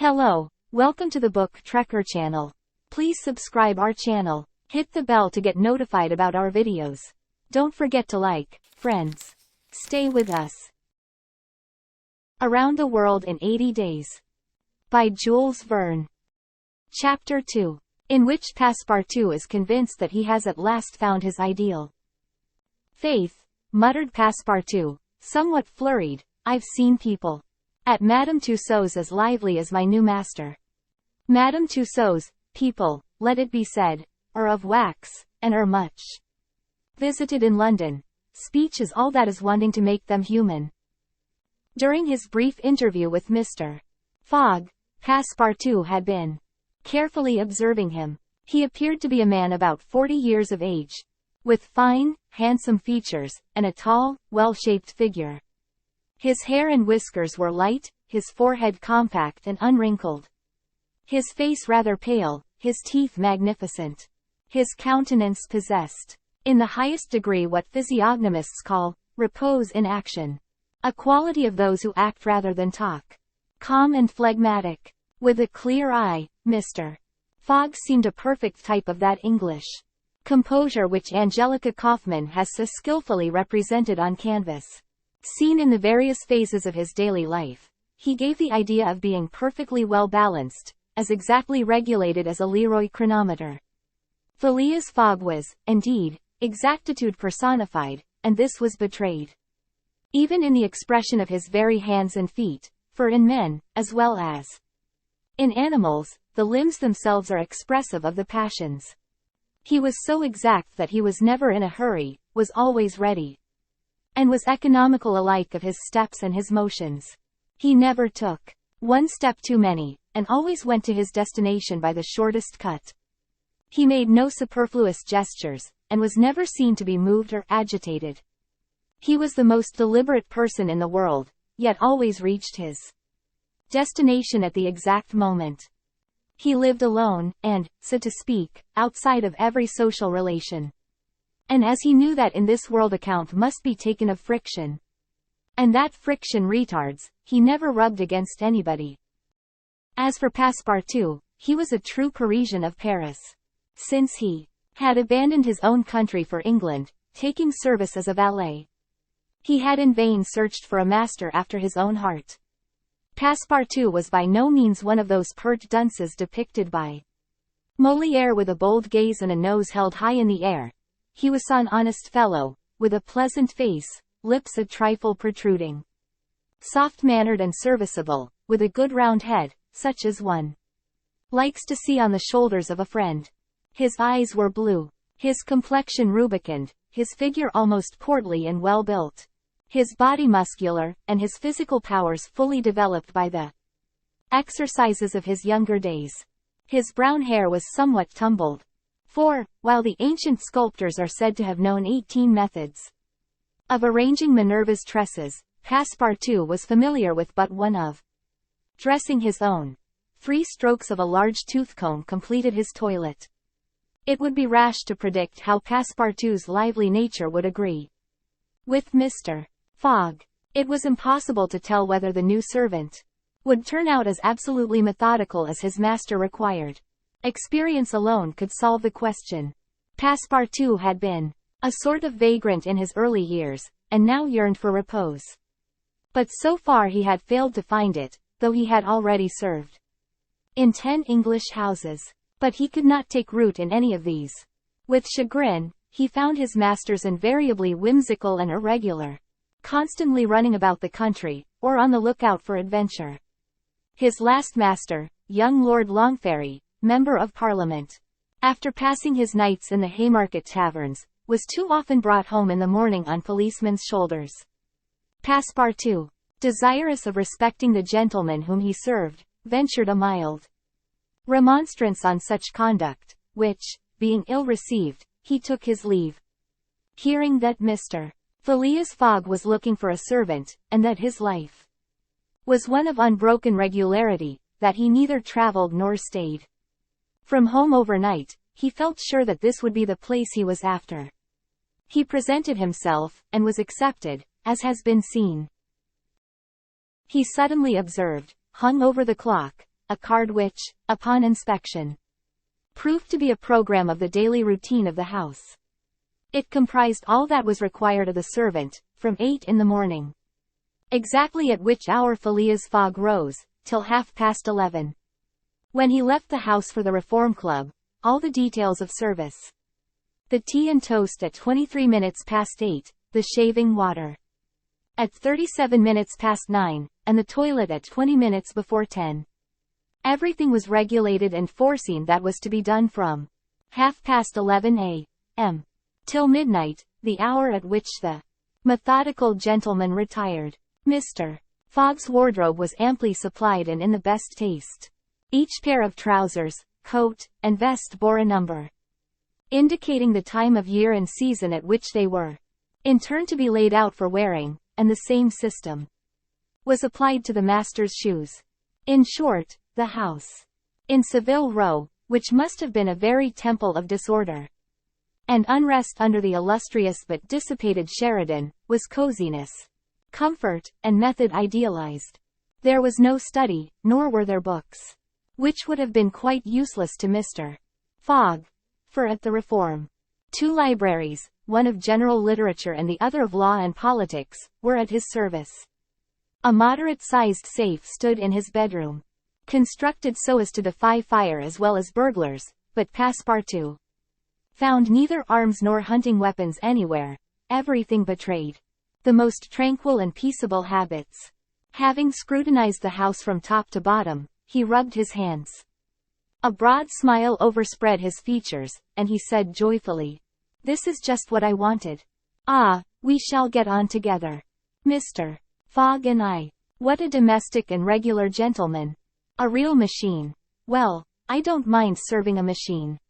Hello, welcome to the Book Trekker channel. Please subscribe our channel. Hit the bell to get notified about our videos. Don't forget to like, friends. Stay with us. Around the World in 80 Days. By Jules Verne. Chapter 2. In which Passepartout is convinced that he has at last found his ideal. Faith, muttered Passepartout, somewhat flurried, I've seen people at Madame Tussaud's as lively as my new master. Madame Tussaud's people, let it be said, are of wax, and are much visited in London. Speech is all that is wanting to make them human. During his brief interview with Mr. Fogg, Passepartout had been carefully observing him. He appeared to be a man about 40 years of age, with fine, handsome features, and a tall, well-shaped figure. His hair and whiskers were light, his forehead compact and unwrinkled. His face rather pale, his teeth magnificent. His countenance possessed, in the highest degree what physiognomists call, repose in action. A quality of those who act rather than talk. Calm and phlegmatic. With a clear eye, Mr. Fogg seemed a perfect type of that English composure which Angelica Kauffmann has so skillfully represented on canvas. Seen in the various phases of his daily life, he gave the idea of being perfectly well balanced, as exactly regulated as a Leroy chronometer. Phileas Fogg was, indeed, exactitude personified, and this was betrayed even in the expression of his very hands and feet, for in men, as well as in animals, the limbs themselves are expressive of the passions. He was so exact that he was never in a hurry, was always ready, and was economical alike of his steps and his motions. He never took one step too many, and always went to his destination by the shortest cut. He made no superfluous gestures, and was never seen to be moved or agitated. He was the most deliberate person in the world, yet always reached his destination at the exact moment. He lived alone, and, so to speak, outside of every social relation. And as he knew that in this world account must be taken of friction, and that friction retards, he never rubbed against anybody. As for Passepartout, he was a true Parisian of Paris. Since he had abandoned his own country for England, taking service as a valet, he had in vain searched for a master after his own heart. Passepartout was by no means one of those pert dunces depicted by Molière with a bold gaze and a nose held high in the air. He was an honest fellow, with a pleasant face, lips a trifle protruding, soft-mannered and serviceable, with a good round head, such as one likes to see on the shoulders of a friend. His eyes were blue, his complexion rubicund, his figure almost portly and well-built, his body muscular, and his physical powers fully developed by the exercises of his younger days. His brown hair was somewhat tumbled. For, while the ancient sculptors are said to have known 18 methods of arranging Minerva's tresses, Passepartout was familiar with but one of dressing his own. 3 strokes of a large tooth comb completed his toilet. It would be rash to predict how Passepartout's lively nature would agree with Mr. Fogg. It was impossible to tell whether the new servant would turn out as absolutely methodical as his master required. Experience alone could solve the question. Passepartout had been a sort of vagrant in his early years, and now yearned for repose. But so far he had failed to find it, though he had already served in 10 English houses. But he could not take root in any of these. With chagrin, he found his masters invariably whimsical and irregular, constantly running about the country, or on the lookout for adventure. His last master, young Lord Longferry, Member of Parliament, after passing his nights in the Haymarket taverns, was too often brought home in the morning on policemen's shoulders. Passepartout, desirous of respecting the gentleman whom he served, ventured a mild remonstrance on such conduct, which, being ill received, he took his leave. Hearing that Mr. Phileas Fogg was looking for a servant, and that his life was one of unbroken regularity, that he neither traveled nor stayed from home overnight, he felt sure that this would be the place he was after. He presented himself, and was accepted, as has been seen. He suddenly observed, hung over the clock, a card which, upon inspection, proved to be a program of the daily routine of the house. It comprised all that was required of the servant, from 8 in the morning, exactly at which hour Phileas Fogg rose, till 11:30. When he left the house for the Reform Club, all the details of service. The tea and toast at 23 minutes past 8, the shaving water at 37 minutes past 9, and the toilet at 20 minutes before 10. Everything was regulated and foreseen that was to be done from 11:30 a.m. till midnight, the hour at which the methodical gentleman retired. Mr. Fogg's wardrobe was amply supplied and in the best taste. Each pair of trousers, coat, and vest bore a number, indicating the time of year and season at which they were in turn to be laid out for wearing, and the same system was applied to the master's shoes. In short, the house in Savile Row, which must have been a very temple of disorder and unrest under the illustrious but dissipated Sheridan, was coziness, comfort, and method idealized. There was no study, nor were there books, which would have been quite useless to Mr. Fogg, for at the Reform, 2 libraries, one of general literature and the other of law and politics, were at his service. A moderate-sized safe stood in his bedroom, constructed so as to defy fire as well as burglars, but Passepartout found neither arms nor hunting weapons anywhere. Everything betrayed the most tranquil and peaceable habits. Having scrutinized the house from top to bottom, he rubbed his hands. A broad smile overspread his features, and he said joyfully, "This is just what I wanted. Ah, we shall get on together, Mr. Fogg and I. What a domestic and regular gentleman. A real machine. Well, I don't mind serving a machine."